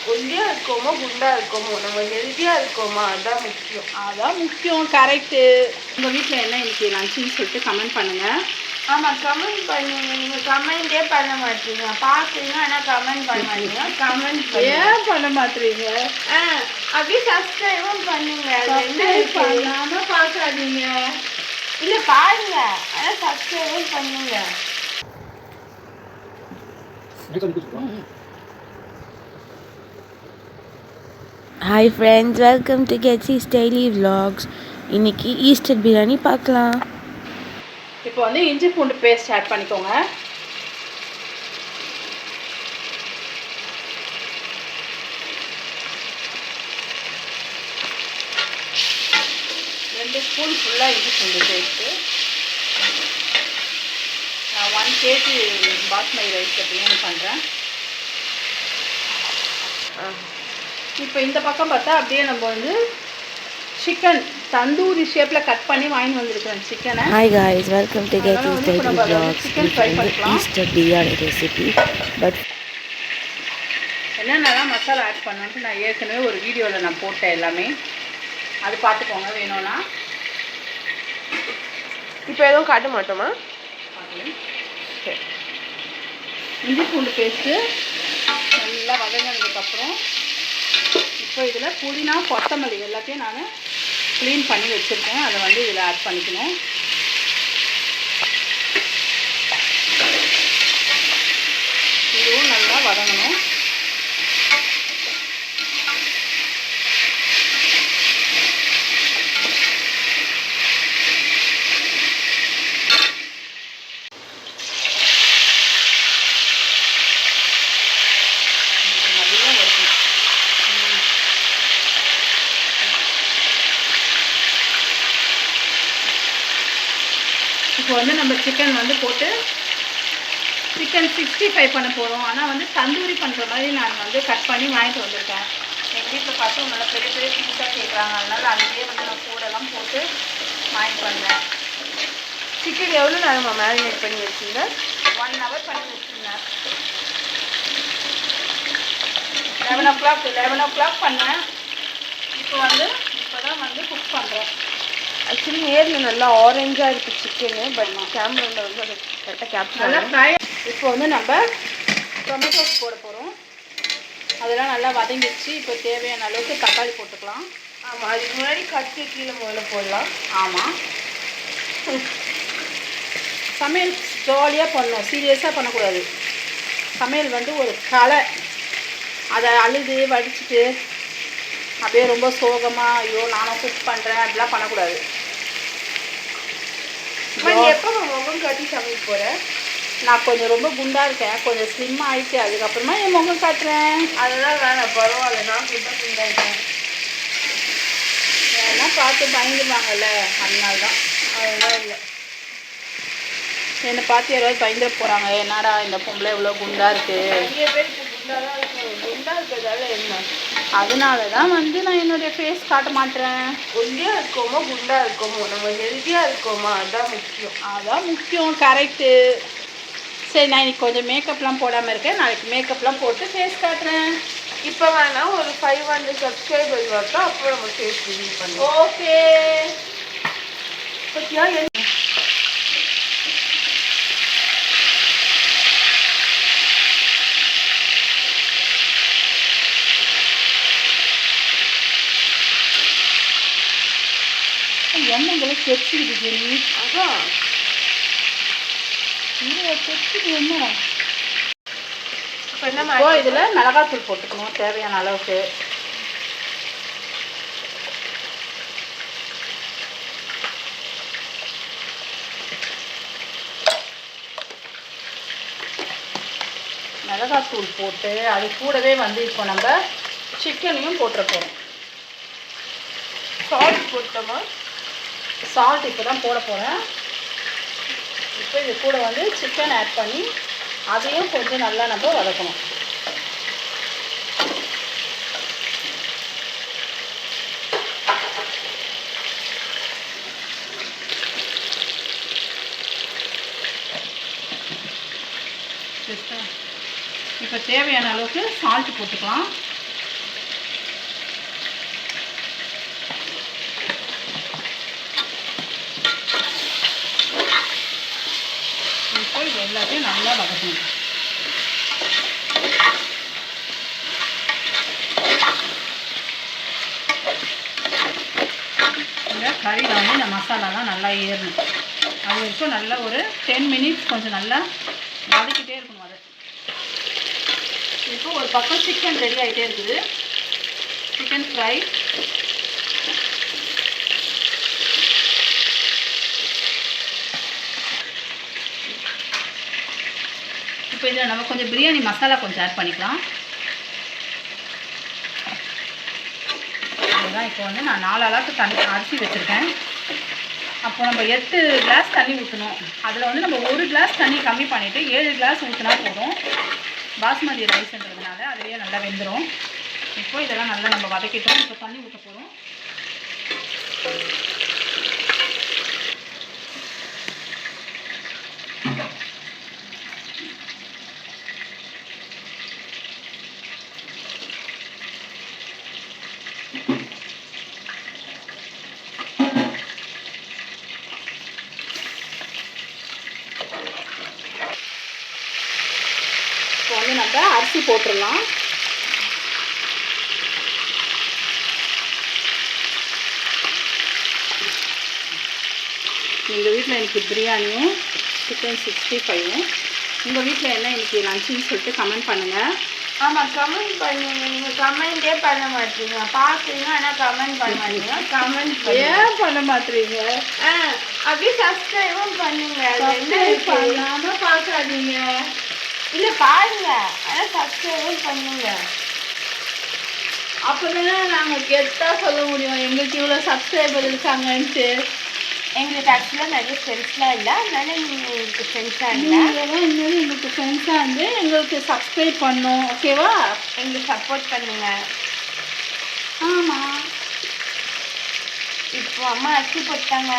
ஒல்லியா இருக்கோமோ குண்டா இருக்கோமோ நம்ம ஹெல்த்தியா இருக்கோமா அதான் முக்கியம். அதான் முக்கியம். கரெக்டு. உங்கள் வீட்டில் என்ன இன்னைக்கு லஞ்சுன்னு சொல்லிட்டு கமெண்ட் பண்ணுங்கள். ஆமாம், கமெண்ட் பண்ணுங்க. நீங்கள் கமெண்டே பண்ண மாட்டீங்க. பார்க்குறீங்க ஆனால் கமெண்ட் பண்ண மாட்டீங்க. கமெண்ட் ஏன் பண்ண மாட்டீங்க? அப்படியே சப்ஸ்கிரைபும் பண்ணுங்க. பண்ணாமல் பார்க்காதீங்க. இல்லை பாருங்க, ஆனால் சப்ஸ்கிரைபும் பண்ணுங்க. Hi friends, welcome to Getsy's Daily Vlogs. இன்னைக்கு ஈஸ்டர் பிரியாணி பார்க்கலாம். இப்போ வந்து இஞ்சி பூண்டு பேஸ்ட் ஆட் பண்ணிக்கோங்க. ரெண்டு ஸ்பூன் ஃபுல்லாக இஞ்சி பூண்டு பேஸ்ட்டு. நான் 1 kg பாஸ்மதி ரைஸில் பிரியாணி பண்ணுறேன். இப்போ இந்த பக்கம் பார்த்தா அப்படியே நம்ம வந்து சிக்கன் தந்தூரி ஷேப்பில் கட் பண்ணி வாங்கி வந்திருக்கிறேன் சிக்கனை. Hi guys, welcome to Getsy's Daily Vlogs. Easter biryani recipe. But என்னென்னலாம் மசாலா ஆட் பண்ணணுன்ட்டு நான் ஏற்கனவே ஒரு வீடியோவில் நான் போட்டேன் எல்லாமே. அது பார்த்துக்கோங்க வேணும்னா. இப்போ எதுவும் காட்ட மாட்டோமா? சரி. இஞ்சி பூண்டு பேஸ்ட்டு நல்லா வதங்கினதுக்கப்புறம் இப்போ இதில் புதினா கொத்தமல்லி எல்லாத்தையும் நான் க்ளீன் பண்ணி வச்சுருக்கேன். அதை வந்து இதில் ஆட் பண்ணிக்கணும். இதுவும் நல்லா வதங்கணும். இப்போ வந்து நம்ம சிக்கன் வந்து போட்டு சிக்கன் 65 பண்ண போகிறோம். ஆனால் வந்து தந்தூரி பண்ணுற மாதிரி நான் வந்து கட் பண்ணி வாங்கிட்டு வந்திருக்கேன். எங்கள் வீட்டில் பார்த்து நல்லா பெரிய பெரிய பீஸாக கேட்குறாங்க. அதனால் அங்கேயே வந்து நான் கூடலாம் போட்டு வாங்கிட்டு வந்தேன். சிக்கன் எவ்வளோ நேரமா மேரினேட் பண்ணி வச்சுருந்தேன்? 1 hour பண்ணி வச்சுருந்தேன். 11 o'clock பண்ணேன். இப்போ தான் வந்து குக் பண்ணுறேன். ஆக்சுவலி நேரில் நல்லா ஆரஞ்சாக இருக்குது சிக்கனு. பட் கேமராவில் வந்து அது கரெக்டாக கேப்சர் நல்லா ஃப்ரை. இப்போ வந்து நம்ம டொமேட்டோஸ் போட போகிறோம். அதெல்லாம் நல்லா வதங்கிடுச்சு. இப்போ தேவையான அளவுக்கு தக்காளி போட்டுக்கலாம். ஆமாம், அதுக்கு முன்னாடி கட்டி கீழே முதல்ல போடலாம். ஆமாம், சமையல் ஜாலியாக பண்ணணும், சீரியஸாக பண்ணக்கூடாது. சமையல் வந்து ஒரு கலை. அதை அழுது வடிச்சிட்டு அப்படியே ரொம்ப சோகமாக ஐயோ நானும் குக் பண்ணுறேன் அப்படிலாம் பண்ணக்கூடாது. எப்போ முகம் காட்டி சமைக்க போகிறேன்? நான் கொஞ்சம் ரொம்ப குண்டாக இருக்கேன், கொஞ்சம் ஸ்லிம் ஆகிட்டு அதுக்கப்புறமா என் முகம் காட்டுறேன். அதெல்லாம் வேணாம், பரவாயில்ல. நான் குண்டாக இருக்கேன். ஏன்னா பார்த்து பயந்துருவாங்கல்ல, அதனால தான். அதெல்லாம் இல்லை, என்னை பார்த்து யாராவது பயந்துட போகிறாங்க. என்னடா இந்த பொம்பளை இவ்வளோ குண்டாக இருக்குது. நிறைய பேர் இப்போ குண்டாக தான் இருக்கும். குண்டாக இருக்கிறதால என்ன? அதனால தான் வந்து நான் என்னுடைய ஃபேஸ் காட்ட மாட்டேறேன். ஒல்லியாக இருக்கோமோ குண்டாக இருக்கோமோ நம்ம ஹெல்த்தியாக இருக்கோமா அதான் முக்கியம். அதான் முக்கியம். கரெக்டு. சரி, நான் இன்னைக்கு கொஞ்சம் மேக்கப்லாம் போடாமல் இருக்கேன். நாளைக்கு மேக்கப்லாம் போட்டு ஃபேஸ் காட்டுறேன். இப்போ வேணால் ஒரு 500 சப்ஸ்கிரைபர்ஸ் வரட்டும், அப்புறம் நம்ம ஃபேஸ் ரிவீல் பண்ணுவோம். ஓகே. பத்தியா எண்ணெய்களை செச்சுக்குது ஜெனி. அதான் செச்சுது என்ன. இப்போ என்ன இப்போ இதில் மிளகாத்தூள் போட்டுக்கணும் தேவையான அளவுக்கு. மிளகாத்தூள் போட்டு அது கூடவே வந்து இப்போ நம்ம சிக்கனையும் போட்டுற போகிறோம். சால்ட் போட்டோமா? சால்ட் இப்போ தான் போட போகிறேன். இப்போ இது கூட வந்து சிக்கன் ஆட் பண்ணி அதையும் கொஞ்சம் நல்லா நம்ம வதக்கணும். இப்போ தேவையான அளவுக்கு சால்ட் போட்டுக்கலாம். எல்லாத்தையும் நல்லா வதக்கணும். இந்த கறியில் வந்து இந்த மசாலாலாம் நல்லா ஏறணும். அது வரைக்கும் நல்லா ஒரு 10 மினிட்ஸ் கொஞ்சம் நல்லா வதக்கிட்டே இருக்கணும். அதை இப்போ ஒரு பக்கம் சிக்கன் ரெடி ஆகிட்டே இருக்குது. சிக்கன் ஃப்ரை இப்போ இதில் நம்ம கொஞ்சம் பிரியாணி மசாலா கொஞ்சம் ஆட் பண்ணிக்கலாம். அதுதான் இப்போ வந்து நான் 4 அளவுக்கு தண்ணி அரிசி வச்சுருக்கேன். அப்போ நம்ம 8 கிளாஸ் தண்ணி ஊற்றணும். அதில் வந்து நம்ம 1 கிளாஸ் தண்ணி கம்மி பண்ணிவிட்டு 7 கிளாஸ் ஊற்றினா போதும். பாஸ்மதி ரைஸ்ன்றதுனால அதுலேயே நல்லா வெந்துடும். இப்போ இதெல்லாம் நல்லா நம்ம வதக்கிட்டோம். இப்போ தண்ணி ஊற்ற போகிறோம். இப்போ வந்து நம்ம அரிசி போட்டுடலாம். எங்கள் வீட்டில் இன்றைக்கி பிரியாணியும் சிக்கன் 65ம். உங்கள் வீட்டில் என்ன இன்றைக்கி லஞ்சுன்னு சொல்லிட்டு கமெண்ட் பண்ணுங்கள். ஆமாம், கமெண்ட் பண்ணுங்க. நீங்கள் கமெண்டே பண்ண மாட்டீங்க. பார்க்குறீங்க ஆனால் கமெண்ட் பண்ண மாட்டீங்க. கமெண்ட் ஏன் பண்ண மாட்டீங்க? அப்படியே சப்ஸ்கிரைபும் பண்ணுங்க. சப்ஸ்கிரைப் பண்ணாமல் பார்க்காதீங்க. இல்லை பாருங்க, ஆனால் சப்ஸ்கிரைபும் பண்ணுங்க. அப்போ தானே நாங்கள் கெத்தாக சொல்ல முடியும் எங்களுக்கு இவ்வளோ சப்ஸ்கிரைபர் இருக்காங்கன்ட்டு. எங்களுக்கு ஆக்சுவலாக நிறைய ஃப்ரெண்ட்ஸ்லாம் இல்லை, அதனால நீங்கள் எங்களுக்கு ஃப்ரெண்ட்ஸாக இல்லை. நீங்கள் தான் இன்னும் எங்களுக்கு ஃப்ரெண்ட்ஸாக இருந்து எங்களுக்கு சப்ஸ்கிரைப் பண்ணோம். ஓகேவா? எங்களுக்கு சப்போர்ட் பண்ணுங்க. ஆமாம். இப்போ அம்மா அரிசி போட்டாங்க.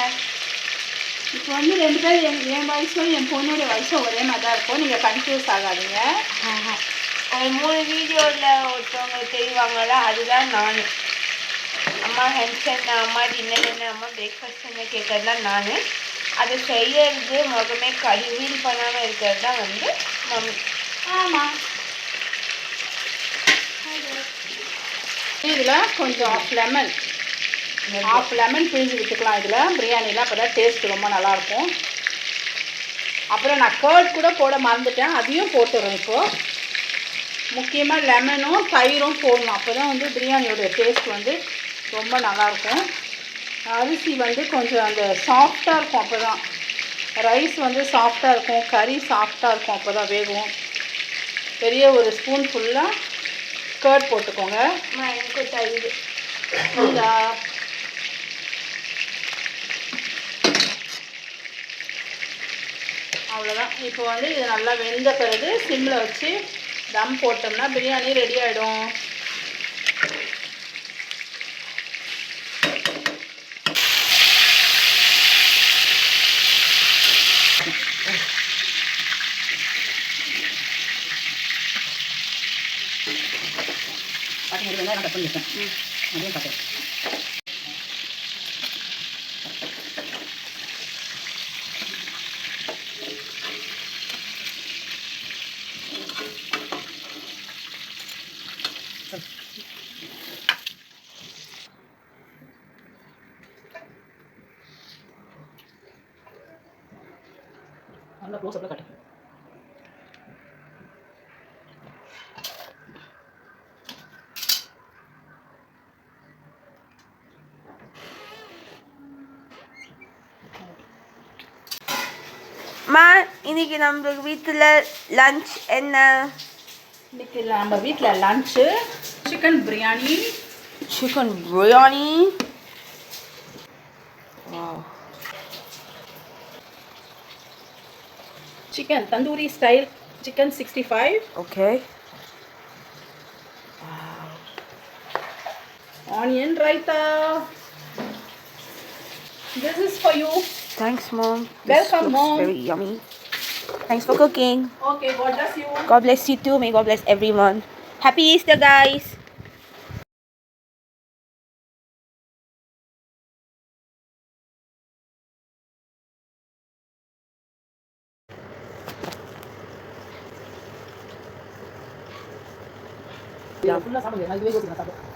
இப்போ வந்து 2 பேர் என் வயசும் என் பொண்ணோட வயசும் ஒரே மாதிரி தான் இருக்கும். நீங்கள் கன்ஃபியூஸ் ஆகாதீங்க. ஒரு 3 வீடியோவில் ஒருத்தவங்க செய்வாங்களா, அதுதான் நான். அம்மா ஹெல்த் என்ன, அம்மா டின்னர் என்ன, அம்மா பிரேக்ஃபாஸ்ட் என்ன கேட்கறதுலாம் நான். அதை செய்யறது முகமே கழுவியில் பண்ணாமல் இருக்கிறது தான் வந்து மம்மி. ஆமாம். இதில் கொஞ்சம் ஆஃப் லெமன் பிழிஞ்சு விட்டுக்கலாம். இதில் பிரியாணியில் அப்போ தான் டேஸ்ட் ரொம்ப நல்லாயிருக்கும். அப்புறம் நான் கர்ட் கூட போட மறந்துட்டேன், அதையும் போட்டுறேன். இப்போது முக்கியமாக லெமனும் தயிரும் போடணும். அப்போ தான் வந்து பிரியாணியோட டேஸ்ட் வந்து ரொம்ப நல்லாயிருக்கும். அரிசி வந்து கொஞ்சம் அந்த சாஃப்டாக இருக்கும். அப்போ தான் ரைஸ் வந்து சாஃப்டாக இருக்கும், கறி சாஃப்டாக இருக்கும். அப்போ தான் வேகும். பெரிய ஒரு ஸ்பூன் ஃபுல்லாக கர்ட் போட்டுக்கோங்க. எனக்கு தயிர் இந்த அவ்வளோதான். இப்போ வந்து இது நல்லா வெந்த பிறகு சிம்மில் வச்சு தம் போட்டோம்னா பிரியாணி ரெடி ஆகிடும். வெங்காயம் கட் பண்ணி வச்சேன். அதையும் பார்த்தேன். நல்லா க்ளோஸ் அப்பில் கட்டு. மா, இன்னைக்கு நம்ம வீட்டில் லஞ்ச் என்ன? இன்னைக்கு நம்ம வீட்டில் lunch chicken biryani. Chicken biryani. Chicken tandoori style chicken 65. Okay. Onion raita. This is for you. Thanks, Mom. Welcome, this looks Mom. very yummy. Thanks for cooking. Okay, God bless you. God bless you too. May God bless everyone. Happy Easter, guys. ஃபுல்லாக சாப்பிடுங்க நான் இதுவே யோசிக்கிறேன் சாப்பிட்டு